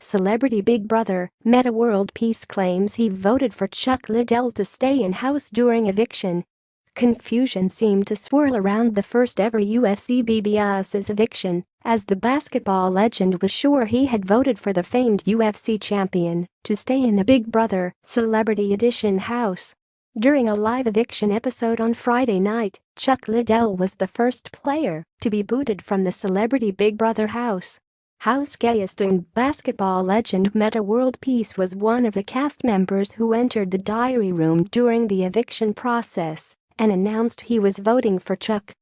Celebrity Big Brother, Meta World Peace claims he voted for Chuck Liddell to stay in-house during eviction. Confusion seemed to swirl around the first-ever UFC BBS's eviction, as the basketball legend was sure he had voted for the famed UFC champion to stay in the Big Brother Celebrity Edition house. During a live eviction episode on Friday night, Chuck Liddell was the first player to be booted from the Celebrity Big Brother house. Houseguest and basketball legend Meta World Peace was one of the cast members who entered the diary room during the eviction process and announced he was voting for Chuck.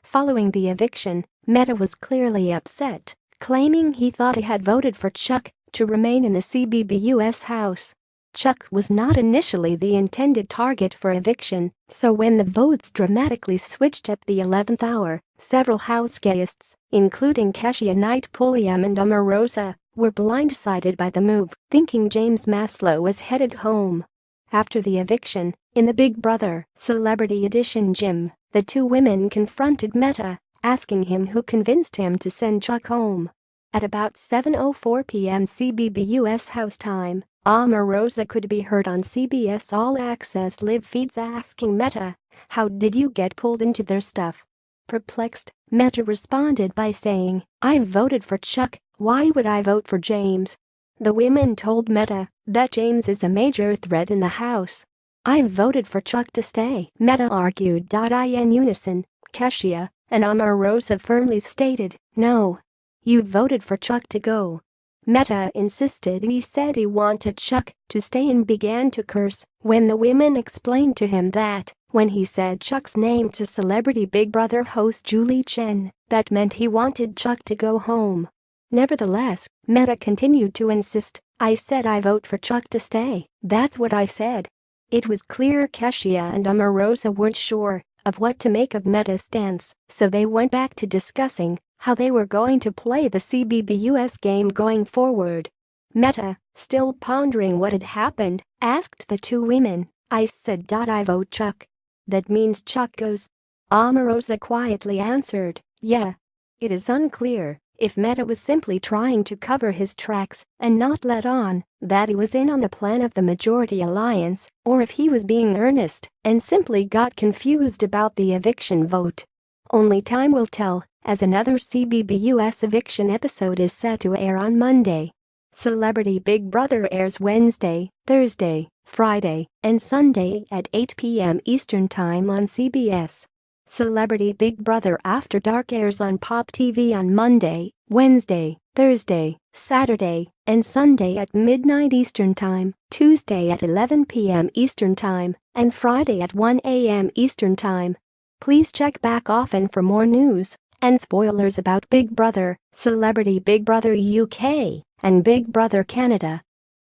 Following the eviction, Meta was clearly upset, claiming he thought he had voted for Chuck to remain in the CBBUS house. Chuck was not initially the intended target for eviction, so when the votes dramatically switched at the 11th hour, several house guests, including Keshia Knight Pulliam and Omarosa, were blindsided by the move, thinking James Maslow was headed home. After the eviction, in the Big Brother Celebrity Edition gym, the two women confronted Meta, asking him who convinced him to send Chuck home. At about 7:04 p.m. CBBUS house time, Omarosa could be heard on CBS All Access live feeds asking Meta, "How did you get pulled into their stuff?" Perplexed, Meta responded by saying, "I voted for Chuck, why would I vote for James?" The women told Meta that James is a major threat in the house. "I voted for Chuck to stay," Meta argued. In unison, Keshia and Omarosa firmly stated, "No. You voted for Chuck to go." Meta insisted he said he wanted Chuck to stay and began to curse when the women explained to him that when he said Chuck's name to Celebrity Big Brother host Julie Chen, that meant he wanted Chuck to go home. Nevertheless, Meta continued to insist, "I said I vote for Chuck to stay, that's what I said." It was clear Keshia and Omarosa weren't sure of what to make of Meta's stance, so they went back to discussing how they were going to play the CBBUS game going forward. Meta, still pondering what had happened, asked the two women, "I said I vote Chuck. That means Chuck goes?" Omarosa quietly answered, "Yeah." It is unclear if Meta was simply trying to cover his tracks and not let on that he was in on the plan of the majority alliance, or if he was being earnest and simply got confused about the eviction vote. Only time will tell, as another CBBUS eviction episode is set to air on Monday. Celebrity Big Brother airs Wednesday, Thursday, Friday, and Sunday at 8 p.m. Eastern Time on CBS. Celebrity Big Brother After Dark airs on Pop TV on Monday, Wednesday, Thursday, Saturday, and Sunday at midnight Eastern Time, Tuesday at 11 p.m. Eastern Time, and Friday at 1 a.m. Eastern Time. Please check back often for more news and spoilers about Big Brother, Celebrity Big Brother UK, and Big Brother Canada.